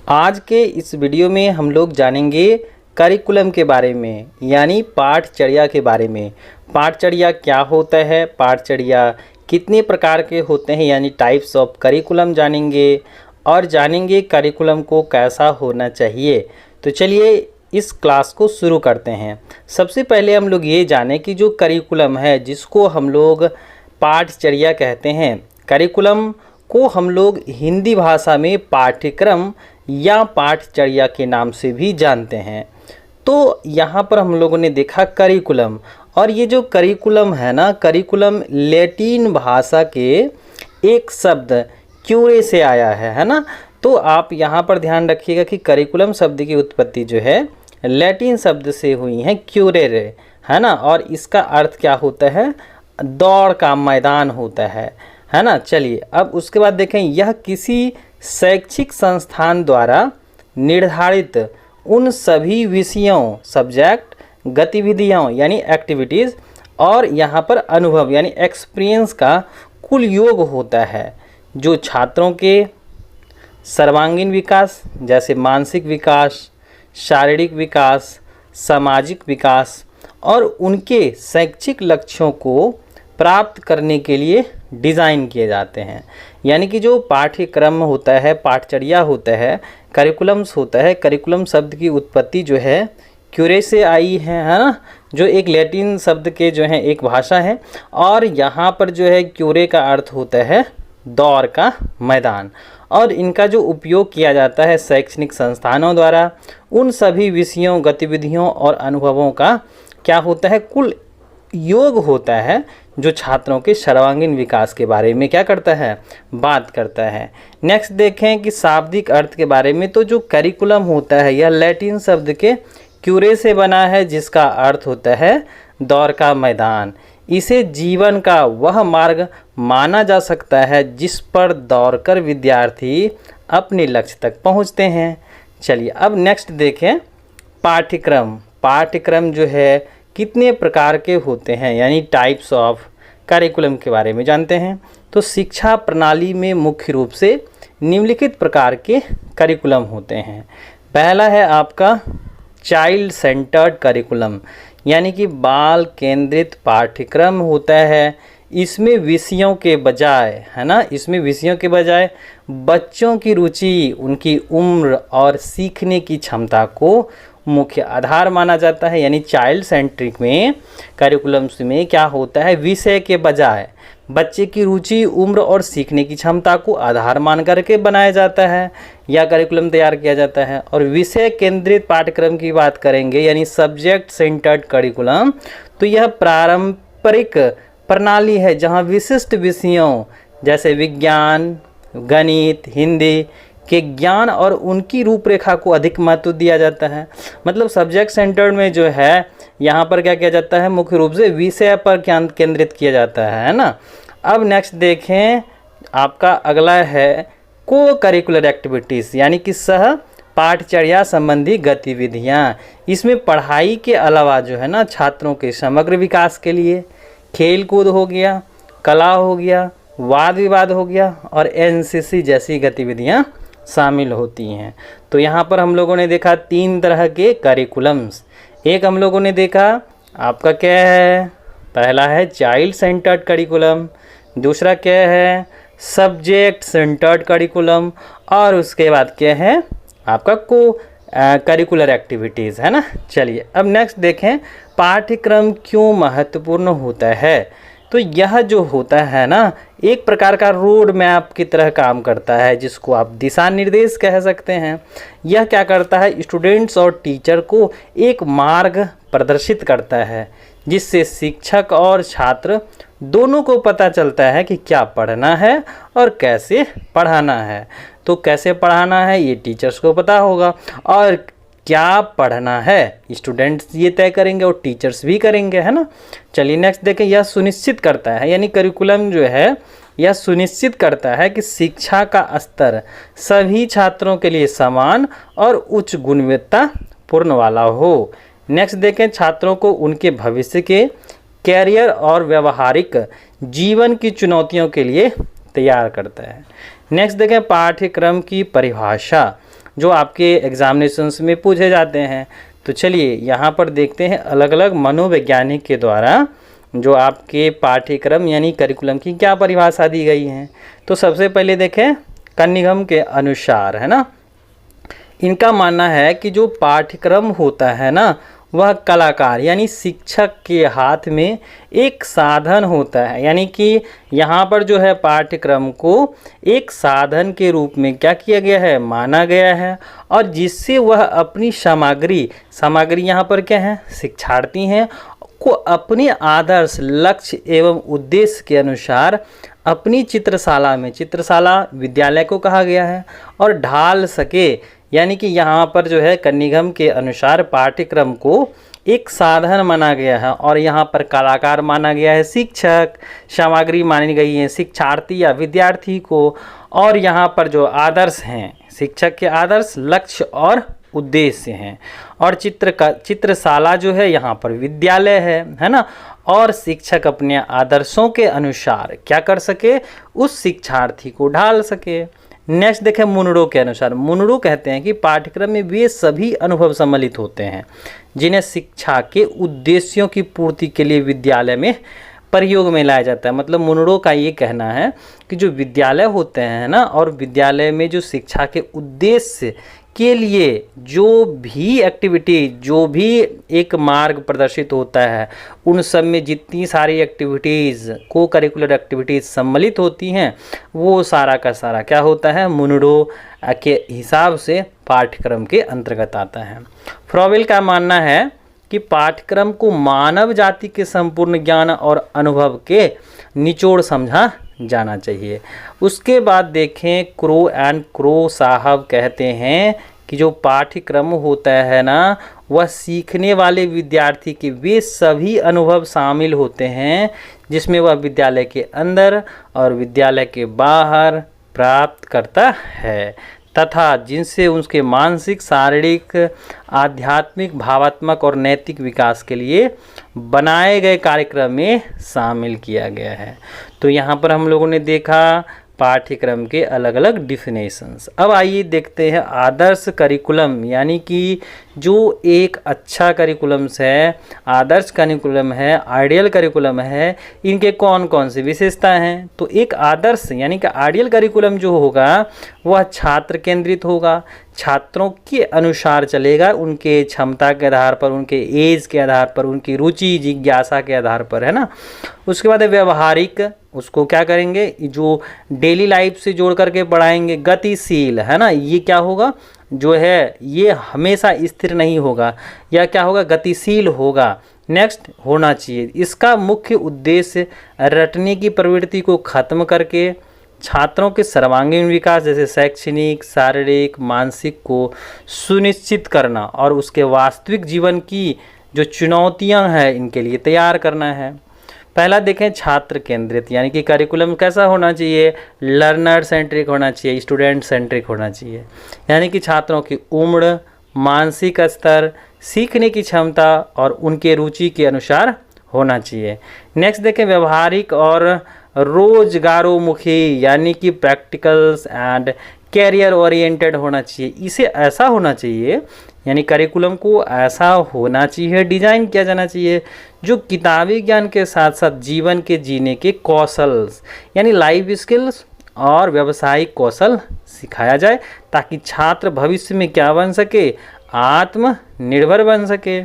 आज के इस वीडियो में हम लोग जानेंगे करिकुलम के बारे में, यानी पाठचर्या के बारे में। पाठचर्या क्या होता है, पाठचर्या कितने प्रकार के होते हैं, यानी टाइप्स ऑफ करिकुलम जानेंगे और जानेंगे करिकुलम को कैसा होना चाहिए। तो चलिए इस क्लास को शुरू करते हैं। सबसे पहले हम लोग ये जानें कि जो करिकुलम है, जिसको हम लोग पाठचर्या कहते हैं, करिकुलम को हम लोग हिंदी भाषा में पाठ्यक्रम या पाठचर्या के नाम से भी जानते हैं। तो यहाँ पर हम लोगों ने देखा करिकुलम, और ये जो करिकुलम है ना, करिकुलम लैटिन भाषा के एक शब्द क्यूरे से आया है ना। तो आप यहाँ पर ध्यान रखिएगा कि करिकुलम शब्द की उत्पत्ति जो है लैटिन शब्द से हुई है, क्यूरेरे, है ना। और इसका अर्थ क्या होता है, दौड़ का मैदान होता है ना। चलिए अब उसके बाद देखें, यह किसी शैक्षिक संस्थान द्वारा निर्धारित उन सभी विषयों, सब्जेक्ट, गतिविधियों यानी एक्टिविटीज़ और यहाँ पर अनुभव यानी एक्सपीरियंस का कुल योग होता है, जो छात्रों के सर्वांगीण विकास जैसे मानसिक विकास, शारीरिक विकास, सामाजिक विकास और उनके शैक्षिक लक्ष्यों को प्राप्त करने के लिए डिज़ाइन किए जाते हैं। यानी कि जो पाठ्यक्रम होता है, पाठचर्या होता है, करिकुलम्स होता है, करिकुलम शब्द की उत्पत्ति जो है क्यूरे से आई है ना, जो एक लैटिन शब्द के जो है एक भाषा है। और यहाँ पर जो है क्यूरे का अर्थ होता है दौड़ का मैदान, और इनका जो उपयोग किया जाता है शैक्षणिक संस्थानों द्वारा उन सभी विषयों, गतिविधियों और अनुभवों का क्या होता है, कुल योग होता है, जो छात्रों के सर्वांगीण विकास के बारे में क्या करता है, बात करता है। नेक्स्ट देखें कि शाब्दिक अर्थ के बारे में। तो जो करिकुलम होता है यह लैटिन शब्द के क्यूरे से बना है, जिसका अर्थ होता है दौड़ का मैदान। इसे जीवन का वह मार्ग माना जा सकता है जिस पर दौड़कर विद्यार्थी अपने लक्ष्य तक पहुंचते हैं। चलिए अब नेक्स्ट देखें पाठ्यक्रम। पाठ्यक्रम जो है कितने प्रकार के होते हैं, यानी टाइप्स ऑफ करिकुलम के बारे में जानते हैं। तो शिक्षा प्रणाली में मुख्य रूप से निम्नलिखित प्रकार के करिकुलम होते हैं। पहला है आपका चाइल्ड सेंटर्ड करिकुलम, यानी कि बाल केंद्रित पाठ्यक्रम होता है। इसमें विषयों के बजाय, है ना, इसमें विषयों के बजाय बच्चों की रुचि, उनकी उम्र और सीखने की क्षमता को मुख्य आधार माना जाता है। यानी चाइल्ड सेंट्रिक में करिकुलम्स में क्या होता है, विषय के बजाय बच्चे की रुचि, उम्र और सीखने की क्षमता को आधार मान करके बनाया जाता है या करिकुलम तैयार किया जाता है। और विषय केंद्रित पाठ्यक्रम की बात करेंगे, यानी सब्जेक्ट सेंटर्ड करिकुलम, तो यह पारंपरिक प्रणाली है जहां विशिष्ट विषयों जैसे विज्ञान, गणित, हिंदी के ज्ञान और उनकी रूपरेखा को अधिक महत्व दिया जाता है। मतलब सब्जेक्ट सेंटर्ड में जो है यहाँ पर क्या किया जाता है, मुख्य रूप से विषय पर केंद्रित किया जाता है ना। अब नेक्स्ट देखें, आपका अगला है को करिकुलर एक्टिविटीज़, यानी कि सह पाठचर्या संबंधी गतिविधियाँ। इसमें पढ़ाई के अलावा जो है ना, छात्रों के समग्र विकास के लिए खेल कूद हो गया, कला हो गया, वाद विवाद हो गया और एनसीसी जैसी गतिविधियाँ शामिल होती हैं। तो यहाँ पर हम लोगों ने देखा 3 तरह के करिकुलम्स। एक हम लोगों ने देखा आपका क्या है, पहला है चाइल्ड सेंटर्ड करिकुलम, दूसरा क्या है सब्जेक्ट सेंटर्ड करिकुलम, और उसके बाद क्या है आपका को करिकुलर एक्टिविटीज़, है ना। चलिए अब नेक्स्ट देखें पाठ्यक्रम क्यों महत्वपूर्ण होता है। तो यह जो होता है ना, एक प्रकार का रोड मैप की तरह काम करता है, जिसको आप दिशा निर्देश कह सकते हैं। यह क्या करता है, स्टूडेंट्स और टीचर को एक मार्ग प्रदर्शित करता है, जिससे शिक्षक और छात्र दोनों को पता चलता है कि क्या पढ़ना है और कैसे पढ़ाना है। तो कैसे पढ़ाना है ये टीचर्स को पता होगा, और क्या पढ़ना है स्टूडेंट्स ये तय करेंगे और टीचर्स भी करेंगे, है ना। चलिए नेक्स्ट देखें, यह सुनिश्चित करता है, यानी करिकुलम जो है यह सुनिश्चित करता है कि शिक्षा का स्तर सभी छात्रों के लिए समान और उच्च गुणवत्तापूर्ण वाला हो। नेक्स्ट देखें, छात्रों को उनके भविष्य के कैरियर और व्यवहारिक जीवन की चुनौतियों के लिए तैयार करता है। नेक्स्ट देखें पाठ्यक्रम की परिभाषा। जो आपके एग्जामिनेशंस में पूछे जाते हैं। तो चलिए यहाँ पर देखते हैं अलग अलग मनोवैज्ञानिक के द्वारा जो आपके पाठ्यक्रम यानी करिकुलम की क्या परिभाषा दी गई है। तो सबसे पहले देखें कनिंघम के अनुसार, है ना, इनका मानना है कि जो पाठ्यक्रम होता है ना वह कलाकार यानी शिक्षक के हाथ में एक साधन होता है। यानी कि यहाँ पर जो है पाठ्यक्रम को एक साधन के रूप में क्या किया गया है, माना गया है, और जिससे वह अपनी सामग्री यहाँ पर क्या है, शिक्षार्थी हैं को अपने आदर्श लक्ष्य एवं उद्देश्य के अनुसार अपनी चित्रशाला में, चित्रशाला विद्यालय को कहा गया है, और ढाल सके। यानी कि यहाँ पर जो है कनिंघम के अनुसार पाठ्यक्रम को एक साधन माना गया है, और यहाँ पर कलाकार माना गया है शिक्षक, सामग्री मानी गई है शिक्षार्थी या विद्यार्थी को, और यहाँ पर जो आदर्श हैं शिक्षक के आदर्श लक्ष्य और उद्देश्य हैं, और चित्रशाला जो है यहाँ पर विद्यालय है ना, और शिक्षक अपने आदर्शों के अनुसार क्या कर सके, उस शिक्षार्थी को ढाल सके। नेक्स्ट देखें मुनरो के अनुसार। मुनरो कहते हैं कि पाठ्यक्रम में वे सभी अनुभव सम्मिलित होते हैं जिन्हें शिक्षा के उद्देश्यों की पूर्ति के लिए विद्यालय में प्रयोग में लाया जाता है। मतलब मुनरो का ये कहना है कि जो विद्यालय होते हैं ना, और विद्यालय में जो शिक्षा के उद्देश्य के लिए जो भी एक्टिविटी, जो भी एक मार्ग प्रदर्शित होता है, उन सब में जितनी सारी एक्टिविटीज़, को करिकुलर एक्टिविटीज़ सम्मिलित होती हैं, वो सारा का सारा क्या होता है, मुनरो के हिसाब से पाठ्यक्रम के अंतर्गत आता है। फ्रॉवेल का मानना है कि पाठ्यक्रम को मानव जाति के संपूर्ण ज्ञान और अनुभव के निचोड़ समझा जाना चाहिए। उसके बाद देखें क्रो एंड क्रो साहब कहते हैं कि जो पाठ्यक्रम होता है ना वह सीखने वाले विद्यार्थी के वे सभी अनुभव शामिल होते हैं जिसमें वह विद्यालय के अंदर और विद्यालय के बाहर प्राप्त करता है, तथा जिनसे उसके मानसिक, शारीरिक, आध्यात्मिक, भावात्मक और नैतिक विकास के लिए बनाए गए कार्यक्रम में शामिल किया गया है। तो यहाँ पर हम लोगों ने देखा पाठ्यक्रम के अलग अलग डिफिनेशंस। अब आइए देखते हैं आदर्श करिकुलम, यानी कि जो एक अच्छा करिकुलम्स है, आदर्श करिकुलम है, आइडियल करिकुलम है, इनके कौन कौन सी विशेषता हैं। तो एक आदर्श यानी कि आइडियल करिकुलम जो होगा वह छात्र केंद्रित होगा, छात्रों के अनुसार चलेगा, उनके क्षमता के आधार पर, उनके एज के आधार पर, उनकी रुचि जिज्ञासा के आधार पर, है ना। उसके बाद व्यवहारिक, उसको क्या करेंगे, जो डेली लाइफ से जोड़ करके पढ़ाएंगे। गतिशील, है ना, ये क्या होगा, जो है ये हमेशा स्थिर नहीं होगा, या क्या होगा, गतिशील होगा। नेक्स्ट होना चाहिए, इसका मुख्य उद्देश्य रटने की प्रवृत्ति को खत्म करके छात्रों के सर्वांगीण विकास जैसे शैक्षणिक, शारीरिक, मानसिक को सुनिश्चित करना, और उसके वास्तविक जीवन की जो चुनौतियां हैं इनके लिए तैयार करना है। पहला देखें छात्र केंद्रित, यानी कि करिकुलम कैसा होना चाहिए, लर्नर सेंट्रिक होना चाहिए, स्टूडेंट सेंट्रिक होना चाहिए, यानी कि छात्रों की उम्र, मानसिक स्तर, सीखने की क्षमता और उनके रुचि के अनुसार होना चाहिए। नेक्स्ट देखें व्यवहारिक और रोजगारोमुखी, यानी कि प्रैक्टिकल्स एंड कैरियर ओरिएंटेड होना चाहिए। इसे ऐसा होना चाहिए, यानी करिकुलम को ऐसा होना चाहिए, डिज़ाइन किया जाना चाहिए जो किताबी ज्ञान के साथ साथ जीवन के जीने के कौशल यानी लाइफ स्किल्स और व्यावसायिक कौशल सिखाया जाए, ताकि छात्र भविष्य में क्या बन सके, आत्मनिर्भर बन सके।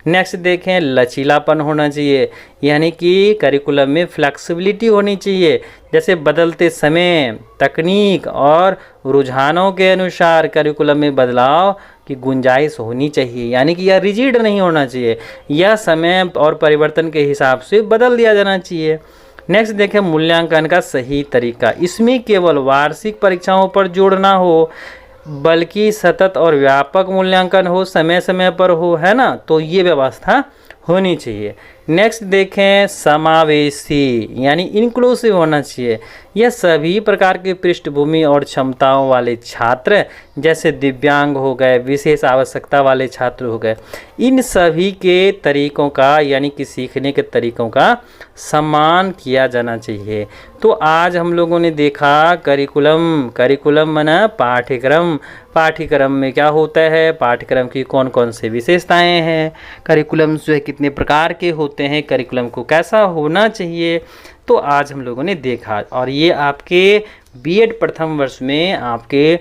नेक्स्ट देखें लचीलापन होना चाहिए, यानी कि करिकुलम में फ्लेक्सिबिलिटी होनी चाहिए, जैसे बदलते समय, तकनीक और रुझानों के अनुसार करिकुलम में बदलाव की गुंजाइश होनी चाहिए, यानी कि यह रिजिड नहीं होना चाहिए, यह समय और परिवर्तन के हिसाब से बदल दिया जाना चाहिए। नेक्स्ट देखें मूल्यांकन का सही तरीका, इसमें केवल वार्षिक परीक्षाओं पर जोड़ ना हो बल्कि सतत और व्यापक मूल्यांकन हो, समय समय पर हो, है ना, तो ये व्यवस्था होनी चाहिए। नेक्स्ट देखें समावेशी यानी इंक्लूसिव होना चाहिए। यह सभी प्रकार की पृष्ठभूमि और क्षमताओं वाले छात्र जैसे दिव्यांग हो गए, विशेष आवश्यकता वाले छात्र हो गए, इन सभी के तरीकों का यानी कि सीखने के तरीकों का सम्मान किया जाना चाहिए। तो आज हम लोगों ने देखा करिकुलम माना पाठ्यक्रम। पाठ्यक्रम में क्या होता है, पाठ्यक्रम की कौन कौन से विशेषताएं हैं, करिकुलम जो है कितने प्रकार के होते हैं, करिकुलम को कैसा होना चाहिए, तो आज हम लोगों ने देखा। और ये आपके बीएड प्रथम वर्ष में आपके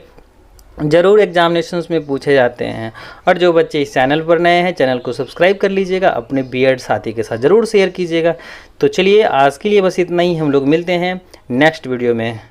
ज़रूर एग्जामिनेशंस में पूछे जाते हैं। और जो बच्चे इस चैनल पर नए हैं, चैनल को सब्सक्राइब कर लीजिएगा, अपने बीएड साथी के साथ ज़रूर शेयर कीजिएगा। तो चलिए आज के लिए बस इतना ही, हम लोग मिलते हैं नेक्स्ट वीडियो में।